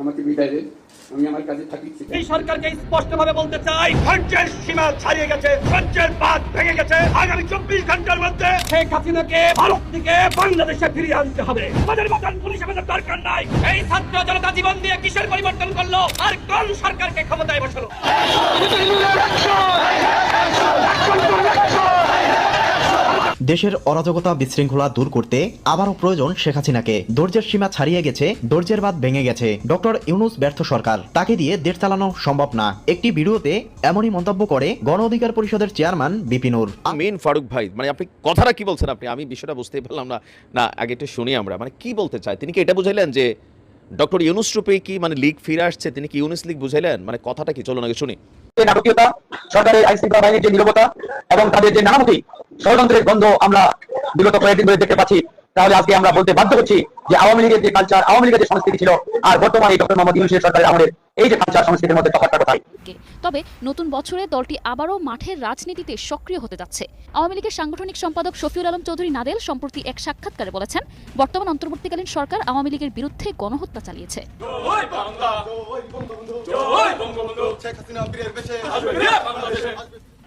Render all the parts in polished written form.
আমাকে বিদায় দেন, আমি আমার কাজে থাকি। এই সরকারকে স্পষ্টভাবে বলতে চাই, ধৈর্যের সীমা ছাড়িয়ে গেছে, ধৈর্যের বাঁধ ভেঙে গেছে। আগামী 24 ঘন্টার মধ্যে শেখ হাসিনাকে ভারত থেকে বাংলাদেশে ফিরিয়ে আনতে হবে। আমাদের মতন পুলিশ আমাদের দরকার নাই। এই ছাত্র জনতা জীবন দিয়ে কিসের পরিবর্তন করলো, আর কোন সরকারকে ক্ষমতায় বসালো? দেশের অরাজকতা বিশৃঙ্খলা দূর করতে আবারও প্রয়োজন শেখ হাসিনাকে। ধৈর্যের সীমা ছাড়িয়ে গেছে, ধৈর্যের বাঁধ ভেঙে গেছে। ডক্টর ইউনূস ব্যর্থ সরকার, তাকে দিয়ে দেশ চালানো সম্ভব না। একটি ভিডিওতে এমনই মন্তব্য করে গণ অধিকার পরিষদের চেয়ারম্যান বিপিনুর। মেন ফারুক ভাই, মানে আপনি কথাটা কি বলছেন? আমি বিষয়টা বুঝতেই পারলাম না। না, আগে একটু শুনি আমরা, মানে কি বলতে চাই তিনি? কি এটা বুঝাইলেন যে ডক্টর ইউনূস রূপে কি মানে লীগ ফিরে আসছে, তিনি কি ইউনূস লীগ বুঝাইলেন? মানে কথাটা কি? চলুন আগে শুনি। নাটকীয়তা, সরকারের আইন শৃঙ্খলা বাহিনীর যে নীরবতা এবং তাদের যে নানামুখী ষড়যন্ত্রের গন্ধ আমরা বিগত কয়েকদিন ধরে দেখতে পাচ্ছি, তাহলে আজকে আমরা বলতে বাধ্য হচ্ছি যে আওয়ামী লীগের যে কালচার, আওয়ামী লীগের যে সংস্কৃতি ছিল, আর বর্তমানে ডক্টর মোহাম্মদ ইউনূসের সরকারের আমাদের এই যে কালচার সংস্কৃতির মধ্যে তফাৎটা কোথায়? তবে নতুন বছরে দলটি আবারও মাঠের রাজনীতিতে সক্রিয় হতে যাচ্ছে। আওয়ামী লীগের সাংগঠনিক সম্পাদক শফিউল আলম চৌধুরী নাদেল সম্প্রতি এক সাক্ষাৎকারে বলেছেন, বর্তমান অন্তর্বর্তীকালীন সরকার আওয়ামী লীগের বিরুদ্ধে গণহত্যা চালিয়েছে।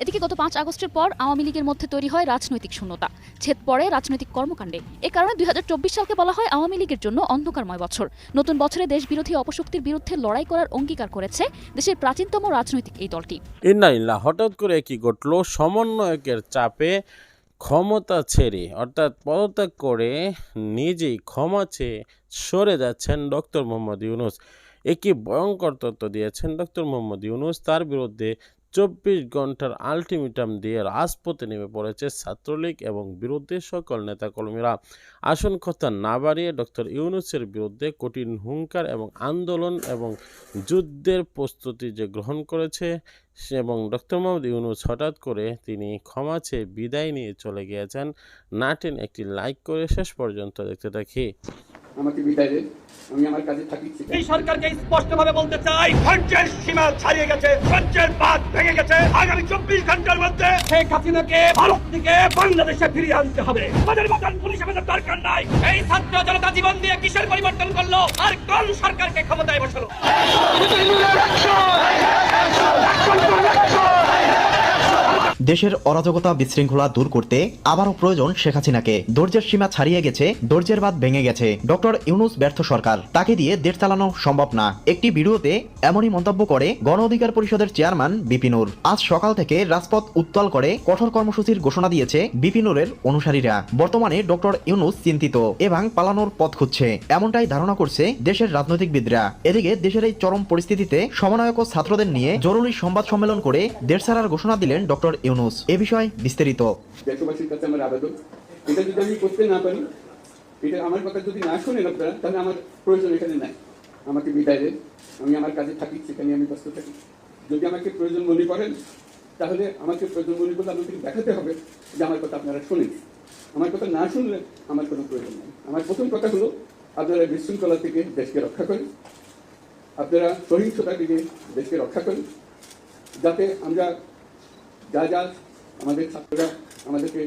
এদিকে গত 5 আগস্টের পর আওয়ামী লীগের মধ্যে তৈরি হয় রাজনৈতিক শূন্যতা, ছেদ পড়ে রাজনৈতিক কর্মকাণ্ডে। এ কারণে 2024 সালকে বলা হয় আওয়ামী লীগের জন্য অন্ধকারময় বছর। নতুন বছরে দেশ বিরোধী অপশক্তির বিরুদ্ধে লড়াই করার অঙ্গীকার করেছে দেশের প্রাচীনতম রাজনৈতিক এই দলটি। ইন্নালিল্লাহ, হঠাৎ করে কি ঘটলো? সমন্বয়কের চাপে ক্ষমতা ছেড়ে অর্থাৎ পদত্যাগ করে নিজেই ক্ষমা চেয়ে সরে যাচ্ছেন ডক্টর মোহাম্মদ ইউনূস। একই ভয়ঙ্কর তথ্য দিয়েছেন ডক্টর মোহাম্মদ ইউনূস। তার বিরুদ্ধে 24 ঘন্টার আলটিমেটাম দিয়ে রাজপথে নেমে পড়েছে ছাত্রলীগ এবং বিরুদ্ধে সকল নেতাকর্মীরা। আসল কথা না বাড়িয়ে ডক্টর ইউনূসের বিরুদ্ধে কঠিন হুঙ্কার এবং আন্দোলন এবং যুদ্ধের প্রস্তুতি যে গ্রহণ করেছে, এবং ডক্টর মোহাম্মদ ইউনূস হঠাৎ করে তিনি ক্ষমা চেয়ে বিদায় নিয়ে চলে গিয়েছেন। নাটেন একটি লাইক করে শেষ পর্যন্ত দেখতে থাকি। আমাকে বিদায় দেন, আমি আমার কাজে থাকি। এই সরকারকে স্পষ্টভাবে বলতে চাই, ধৈর্যের সীমা ছাড়িয়ে গেছে, ধৈর্যের বাঁধ ভেঙে গেছে। আগামী 24 ঘন্টার মধ্যে শেখ হাসিনাকে ভারত থেকে বাংলাদেশে ফিরিয়ে আনতে হবে। আমাদের মতন পুলিশ আমাদের দরকার নাই। এই ছাত্র জনতা জীবন দিয়ে কিসের পরিবর্তন করলো, আর কোন সরকারকে ক্ষমতায় বসালো? দেশের অরাজকতা বিশৃঙ্খলা দূর করতে আবারও প্রয়োজন শেখ হাসিনাকে। ধৈর্যের সীমা ছাড়িয়ে গেছে, ধৈর্যের বাঁধ ভেঙে গেছে। ডক্টর ইউনূস ব্যর্থ সরকার, তাকে দিয়ে দেশ চালানো সম্ভব না। একটি ভিডিওতে এমনই মন্তব্য করে গণ অধিকার পরিষদের চেয়ারম্যান বিপিনুর। আজ সকাল থেকে রাজপথ উত্তাল করে কঠোর কর্মসূচির ঘোষণা দিয়েছে বিপিনুরের অনুসারীরা। বর্তমানে ডক্টর ইউনূস চিন্তিত এবং পালানোর পথ খুঁজছে, এমনটাই ধারণা করছে দেশের রাজনৈতিকবিদরা। এদিকে দেশের এই চরম পরিস্থিতিতে সমন্বয়ক ও ছাত্রদের নিয়ে জরুরি সংবাদ সম্মেলন করে দেশ ছাড়ার ঘোষণা দিলেন ডক্টর ইউনূস। এ বিষয়ে বিস্তারিত। দেশবাসীর কাছে আমার আবেদন, এটা যদি আমি করতে না পারি, এটা আমার কথা যদি না শোনেন আপনারা, তাহলে আমার প্রয়োজন এখানে নাই। আমাকে বিদায় দেন, আমি আমার কাজে থাকি, সেখানে আমি ব্যস্ত থাকি। যদি আমাকে প্রয়োজন মনে করেন, তাহলে আমাকে প্রয়োজন মনে করলে আমাকে দেখাতে হবে যে আমার কথা আপনারা শোনেন। আমার কথা না শুনলে আমার কোনো প্রয়োজন নেই। আমার প্রথম কথা হলো, আপনারা বিশৃঙ্খলা থেকে দেশকে রক্ষা করেন, আপনারা সহিংসতা থেকে দেশকে রক্ষা করেন, যাতে আমরা যা যা আমাদের ছাত্ররা আমাদেরকে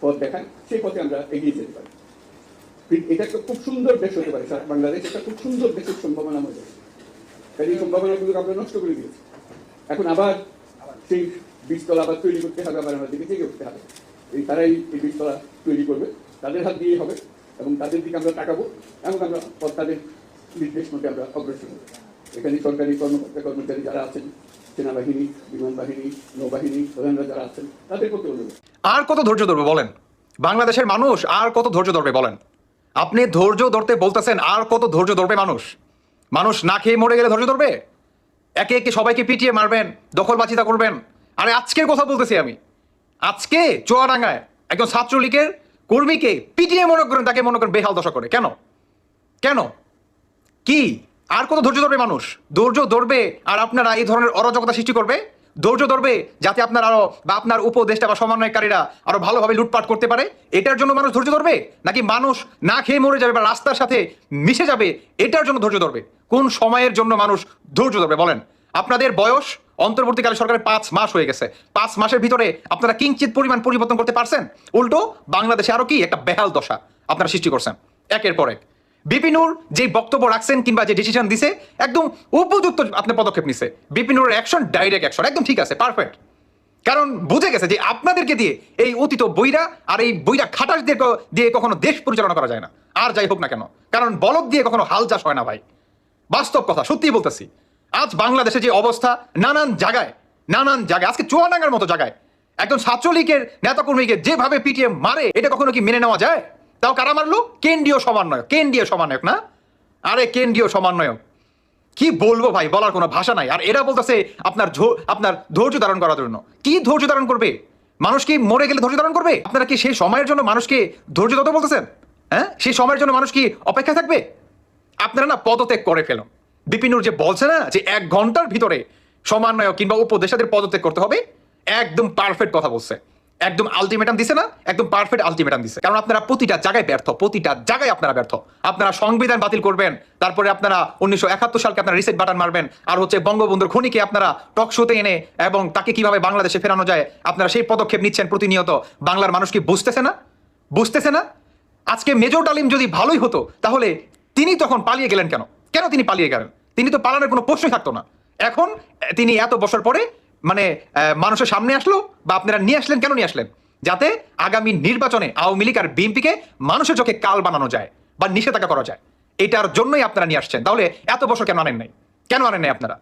পথ দেখায়, সেই পথে আমরা এগিয়ে যেতে পারি। এটা একটা খুব সুন্দর দেশ হতে পারে বাংলাদেশ, একটা খুব সুন্দর দেশের সম্ভাবনা মধ্যে। এই সম্ভাবনাগুলোকে আমরা নষ্ট করে দিয়েছি। এখন আবার সেই বীজতলা আবার তৈরি করতে হবে, আবার আমাদেরকে জেগে উঠতে হবে। তারাই এই বীজতলা তৈরি করবে, তাদের হাত দিয়েই হবে, এবং তাদের দিকে আমরা তাকাবো, এবং আমরা তাদের নির্দেশ মধ্যে আমরা অগ্রসর হব। এখানে সরকারি কর্মকর্তা কর্মচারী যারা আছেন, সেনাবাহিনী, বিমান বাহিনী, নৌবাহিনী প্রধানরা যারা আছেন, তাদের প্রতি অনুরোধ। আর কত ধৈর্য ধরবে বলেন? বাংলাদেশের মানুষ আর কত ধৈর্য ধরবে বলেন? আপনি ধৈর্য ধরতে বলতেছেন, আর কত ধৈর্য ধরবে মানুষ? মানুষ না খেয়ে মরে গেলে ধৈর্য ধরবে? একে একে সবাইকে পিটিয়ে মারবেন, দখলবাজিতা করবেন। আরে আজকের কথা বলতেছি আমি। আজকে চুয়াডাঙ্গায় একজন ছাত্রলীগের কর্মীকে পিটিয়ে মনে করেন, তাকে মনে করেন বেহাল দশা করে। কেন কেন কি? আর কত ধৈর্য ধরবে মানুষ? ধৈর্য ধরবে আর আপনারা এই ধরনের অরাজকতা সৃষ্টি করবে? ধৈর্য ধরবে যাতে আপনার আরো বা আপনার উপদেষ্টা বা সমন্বয়কারীরা আরো ভালোভাবে লুটপাট করতে পারে, এটার জন্য মানুষ ধৈর্য ধরবে? নাকি মানুষ না খেয়ে মরে যাবে বা রাস্তার সাথে মিশে যাবে, এটার জন্য ধৈর্য ধরবে? কোন সময়ের জন্য মানুষ ধৈর্য ধরবে বলেন? আপনাদের বয়স অন্তর্বর্তীকালীন সরকারের 5 মাস হয়ে গেছে। 5 মাসের ভিতরে আপনারা কিঞ্চিত পরিমাণ পরিবর্তন করতে পারছেন? উল্টো বাংলাদেশে আরো কি একটা বেহাল দশা আপনারা সৃষ্টি করছেন একের পর এক। বিপিনুর যে বক্তব্য রাখছেন কিংবা যে ডিসিশন দিছে একদম উপযুক্ত আপনি পদক্ষেপ নিছে। বিপিনুরের অ্যাকশন ডাইরেক্ট অ্যাকশন, একদম ঠিক আছে, পারফেক্ট। কারণ বুঝে গেছে যে আপনাদেরকে দিয়ে এই অতীত বইরা আর এই বইরা খাটাস দিয়ে কখনো দেশ পরিচালনা করা যায় না, আর যাই হোক না কেন, কারণ বলদ দিয়ে কখনো হাল চাষ হয় না ভাই। বাস্তব কথা, সত্যিই বলতেছি। আজ বাংলাদেশে যে অবস্থা, নানান জায়গায় আজকে চুয়াডাঙ্গার মতো জায়গায় একজন ছাত্রলীগের নেতাকর্মীকে যেভাবে পিটিএম মারে, এটা কখনো কি মেনে নেওয়া যায়? তাও কারা মারলো? কেন্দ্রীয় সমন্বয়ক না, আরে কেন্দ্রীয় সমন্বয়ক। কি বলবো ভাই, বলার কোনো ভাষা নাই। আর এরা বলতেছে আপনার ধৈর্য ধারণ করার জন্য। কি ধৈর্য ধারণ করবে? মানুষ কি মরে গেলে ধৈর্য ধারণ করবে? আপনারা কি সেই সময়ের জন্য মানুষকে ধৈর্য ধরতে বলতেছেন? হ্যাঁ, সেই সময়ের জন্য মানুষ কি অপেক্ষা থাকবে? আপনারা না পদত্যাগ করে ফেলুন। বিপিনুর যে বলছে না যে 1 ঘন্টার ভিতরে সমন্বয়ক কিংবা উপদেষ্টাদের পদত্যাগ করতে হবে, একদম পারফেক্ট কথা বলছে। একদম আলটিমেটাম দিছে না, একদম পারফেক্ট আলটিমেটাম দিছে। কারণ আপনারা প্রতিটা জায়গায় ব্যর্থ, আপনারা ব্যর্থ। আপনারা সংবিধান বাতিল করবেন, তারপরে আপনারা 1971 সালকে আপনারা রিসেট বাটন মারবেন, আর হচ্ছে বঙ্গবন্ধুর খুনিকে আপনারা টক শোতে এনে এবং তাকে কিভাবে বাংলাদেশে ফেরানো যায় আপনারা সেই পদক্ষেপ নিচ্ছেন প্রতিনিয়ত। বাংলার মানুষ কি বুঝতেছে না? আজকে মেজর ডালিম যদি ভালোই হতো তাহলে তিনি তখন পালিয়ে গেলেন কেন? তিনি পালিয়ে গেলেন? তিনি তো পালানোর কোনো প্রশ্নই থাকতো না। এখন তিনি এত বছর পরে মানুষের সামনে আসলো, বা আপনারা নিয়ে আসলেন, কেন নিয়ে আসলেন? যাতে আগামী নির্বাচনে আওয়ামী লীগ আর বিএনপিকে মানুষের চোখে কাল বানানো যায় বা নিষেধাজ্ঞা করা যায়। এটার জন্যই আপনারা নিয়ে আসছেন। তাহলে এত বছর কেন আনেন নাই? আপনারা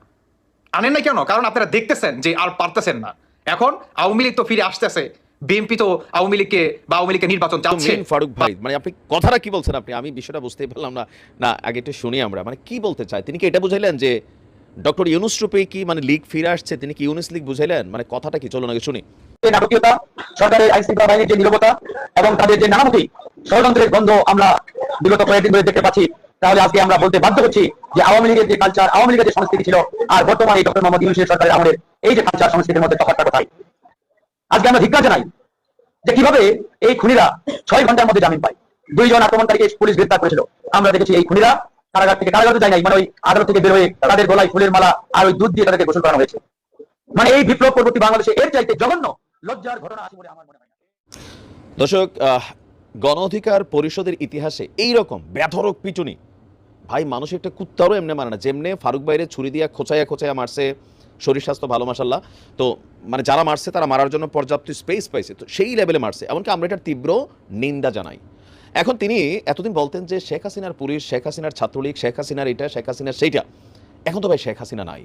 আনেন নাই কেন? কারণ আপনারা দেখতেছেন যে আর পারতেছেন না। এখন আওয়ামী লীগ তো ফিরে আসতেছে, বিএনপি তো আওয়ামী লীগকে নির্বাচন চাচ্ছে। ফারুক ভাই, মানে আপনি কথাটা কি বলছেন? আমি বিষয়টা বুঝতেই পারলাম না আগে একটু শুনি আমরা, মানে কি বলতে চাই? তিনি কি এটা বুঝাইলেন যে ডক্টর ইউনূস রূপে কি মানে লীগ ফিরে আসছে, তিনি কি ইউনূস লীগ বুঝাইলেন? মানে কথাটা কি, চলুন আগে শুনি। নাটকীয়তা, সরকারের আইন শৃঙ্খলা বাহিনীর যে নীরবতা এবং তাদের যে নানামুখী ষড়যন্ত্রের গন্ধ আমরা বিগত কয়েকদিন ধরে দেখতে পাচ্ছি, তাহলে আজকে আমরা বলতে বাধ্য হচ্ছি যে আওয়ামী লীগের যে কালচার, আওয়ামী লীগের যে সংস্কৃতি ছিল, আর বর্তমানে ডক্টর মোহাম্মদ ইউনূসের সরকারের আমাদের এই যে কালচার সংস্কৃতির মধ্যে তফাৎটা কোথায়? আজকে আমরা ধিক্কার জানাই যে কিভাবে এই খুনিরা 6 ঘন্টার মধ্যে জামিন পায়। 2 জন আক্রমণকারীকে পুলিশ গ্রেফতার করেছিল। আমরা দেখেছি এই খুনিরা কারাগার থেকে কারাগারে যায় নাই, মানে ওই আদালত থেকে বের হয়ে তাদের গলায় ফুলের মালা আর ওই দুধ দিয়ে তাদেরকে গোসল করানো হয়েছে। মানে এই বিপ্লব পরবর্তী বাংলাদেশে এর চাইতে জঘন্য লজ্জার ঘটনা আছে বলে আমার মনে হয় না। দর্শক, গণ অধিকার পরিষদের ইতিহাসে এইরকম ব্যাধরক পিটুনি ভাই মানুষ একটা কুত্তারও এমনি মানে না। যেমনে ফারুক বাইরে ছুরি দিয়া খোঁচাইয়া মারছে, শরীর স্বাস্থ্য ভালো মাশাল্লাহ, তো মানে যারা মারছে তারা মারার জন্য পর্যাপ্ত স্পেস পাইছে, তো সেই লেভেলে মারছে। এমনকি আমরা এটার তীব্র নিন্দা জানাই। এখন তিনি এতদিন বলতেন যে শেখ হাসিনার পুলিশ, শেখ হাসিনার ছাত্রলীগ, শেখ হাসিনার এটা, শেখ হাসিনার সেইটা। এখন তো ভাই শেখ হাসিনা নাই,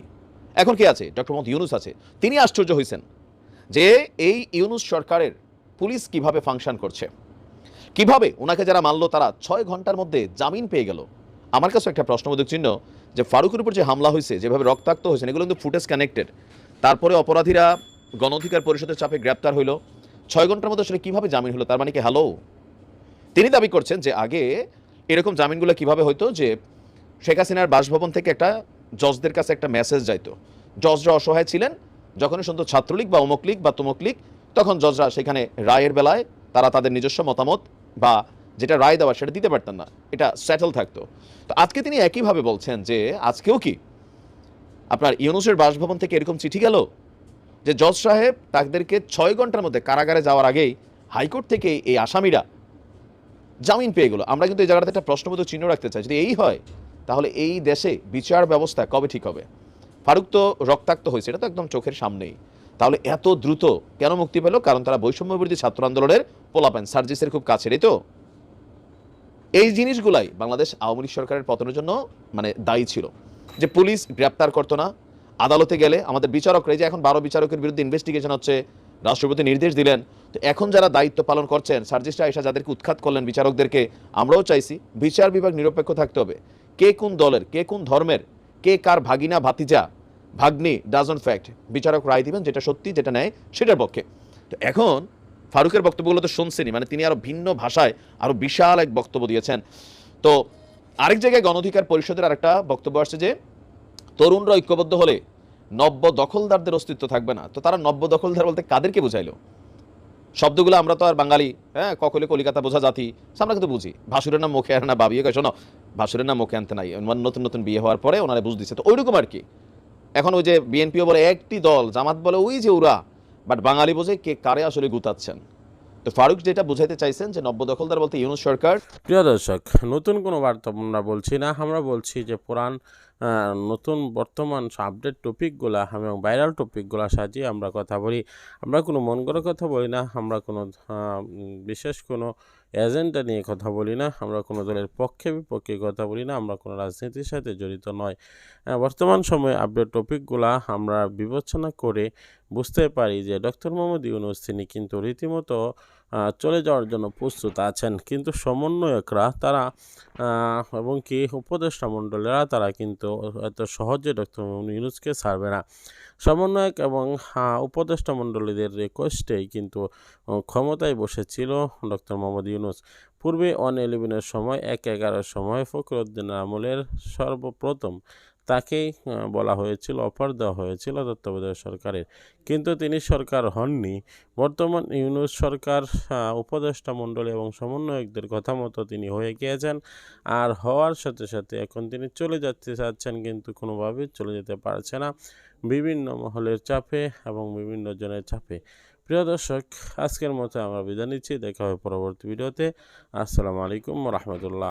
এখন কে আছে? ডক্টর মোহাম্মদ ইউনূস আছে। তিনি আশ্চর্য হয়েছেন যে এই ইউনূস সরকারের পুলিশ কিভাবে ফাংশন করছে, কিভাবে ওনাকে যারা মারলো তারা 6 ঘন্টার মধ্যে জামিন পেয়ে গেল। আমার কাছে একটা প্রশ্নবোধক চিহ্ন যে ফারুকের উপর যে হামলা হয়েছে, যেভাবে রক্তাক্ত হয়েছে, এগুলো কিন্তু ফুটেজ কানেক্টেড। তারপরে অপরাধীরা গণ অধিকার পরিষদের চাপে গ্রেপ্তার হইল, 6 ঘন্টার মধ্যে আসলে কীভাবে জামিন হলো? তার মানে কি হ্যালো? তিনি দাবি করছেন যে আগে এরকম জামিনগুলো কিভাবে হইতো, যে শেখ হাসিনার বাসভবন থেকে একটা জজদের কাছে একটা মেসেজ যাইতো, জজরা অসহায় ছিলেন, যখনই শুনতো ছাত্রলীগ বা অমুক লীগ বা তমুক লীগ, তখন জজরা সেখানে রায়ের বেলায় তারা তাদের নিজস্ব মতামত বা যেটা রায় দেওয়া সেটা দিতে পারতেন না, এটা সেটেল থাকতো। তো আজকে তিনি একইভাবে বলছেন যে আজকেও কি আপনার ইউনূসের বাসভবন থেকে এরকম চিঠি গেল যে জজ সাহেব তাদেরকে 6 ঘন্টার মধ্যে কারাগারে যাওয়ার আগেই হাইকোর্ট থেকে এই আসামিরা জামিন পেয়ে গেল। আমরা কিন্তু এই জায়গাটাতে একটা প্রশ্নবোধক চিহ্ন রাখতে চাই। যদি এই হয় তাহলে এই দেশে বিচার ব্যবস্থা কবে ঠিক হবে? ফারুক তো রক্তাক্ত হয়েছে, এটা তো একদম চোখের সামনেই। তাহলে এত দ্রুত কেন মুক্তি পেল? কারণ তারা বৈষম্য বিরোধী ছাত্র আন্দোলনের পোলাপেন, সার্জিসের খুব কাছেরই তো। এই জিনিসগুলাই বাংলাদেশ আওয়ামী লীগ সরকারের পতনের জন্য মানে দায়ী ছিল, যে পুলিশ গ্রেপ্তার করতো না। আদালতে গেলে আমাদের বিচারকরা, যে এখন 12 বিচারকের বিরুদ্ধে ইনভেস্টিগেশন হচ্ছে, রাষ্ট্রপতি নির্দেশ দিলেন, তো এখন যারা দায়িত্ব পালন করছেন, সার্জিস্টরা এসে যাদেরকে উৎখাত করলেন বিচারকদেরকে, আমরাও চাইছি বিচার বিভাগ নিরপেক্ষ থাকতে হবে। কে কোন দলের, কে কোন ধর্মের, কে কার ভাগিনা ভাতিজা ভাগ্নি ডাজন্ট ফ্যাক্ট, বিচারক রায় দিবেন যেটা সত্যি, যেটা ন্যায়, সেটার পক্ষে। তো এখন ফারুকের বক্তব্যগুলো তো শুনছেনই, মানে তিনি আরো ভিন্ন ভাষায় আরো বিশাল এক বক্তব্য দিয়েছেন। তো আরেক জায়গায় গণ অধিকার পরিষদের আরেকটা বক্তব্য আসছে যে তরুণরা ঐক্যবদ্ধ হলে নব্য দখলদারদের অস্তিত্ব থাকবে না। তো তারা নব্য দখলদার বলতে কাদেরকে বুঝাইলো? শব্দগুলো আমরা তো আর বাঙালি, হ্যাঁ, কখলে কলিকাতা বোঝা জাতি, আমরা কিন্তু বুঝি। ভাসুরের নাম মুখে আনে না, বাবিয়ে শোনো ভাসুরের নাম মুখে আনতে নাই, নতুন নতুন বিয়ে হওয়ার পরে ওনারা বুঝ দিচ্ছে। তো ওইরকম আর কি। এখন ওই যে বিএনপিও বলে একটি দল, জামাত বলে ওই যে ওরা, বাট বাঙালি বোঝে কে কারে আসলে গুতাচ্ছেন। তো ফারুক যেটা বুঝাইতে চাইছেন যে নব্য দখলদার বলতে ইউনূস সরকার। প্রিয় দর্শক, নতুন কোনো বার্তা আমরা বলছি না, আমরা বলছি যে পুরান নতুন বর্তমান আপডেট টপিকগুলা এবং ভাইরাল টপিকগুলা সাজিয়ে আমরা কথা বলি। আমরা কোনো মন গড়া কথা বলি না, আমরা কোনো বিশেষ কোনো এজেন্ডা নিয়ে কথা বলি না, আমরা কোনো দলের পক্ষে বিপক্ষে কথা বলি না, আমরা কোনো রাজনীতির সাথে জড়িত নয়। বর্তমান সময়ে আপডেট টপিকগুলা আমরা বিবেচনা করে বুঝতে পারি যে ডক্টর মোহাম্মদ ইউনূস তিনি কিন্তু রীতিমতো চলে যাওয়ার জন্য প্রস্তুত আছেন, কিন্তু সমন্বয়করা তারা এবং কি উপদেষ্টা মণ্ডলীরা তারা কিন্তু এত সহজে ডক্টর মোহাম্মদ ইউনূসকে ছাড়বে না। সমন্বয়ক এবং উপদেষ্টা মণ্ডলীদের রিকোয়েস্টেই কিন্তু ক্ষমতায় বসেছিল ডক্টর মোহাম্মদ ইউনূস। পূর্বে 111-এর সময় 1-11-এর সময় ফখরুদ্দিনের আমলের সর্বপ্রথম তাকেই বলা হয়েছিল, অফার দেওয়া হয়েছিল তত্ত্বাবধায়ক সরকারের, কিন্তু তিনি সরকার হননি। বর্তমান ইউনূস সরকার উপদেষ্টা মণ্ডলী এবং সমন্বয়কদের কথা মতো তিনি হয়ে গিয়েছেন, আর হওয়ার সাথে সাথে এখন তিনি চলে যেতে চাচ্ছেন, কিন্তু কোনোভাবেই চলে যেতে পারছে না, বিভিন্ন মহলের চাপে এবং বিভিন্ন জনের চাপে। প্রিয় দর্শক, আজকের মতো আমরা বিদায় নিচ্ছি, দেখা হবে পরবর্তী ভিডিওতে। আসসালামু আলাইকুম রহমতুল্লাহ।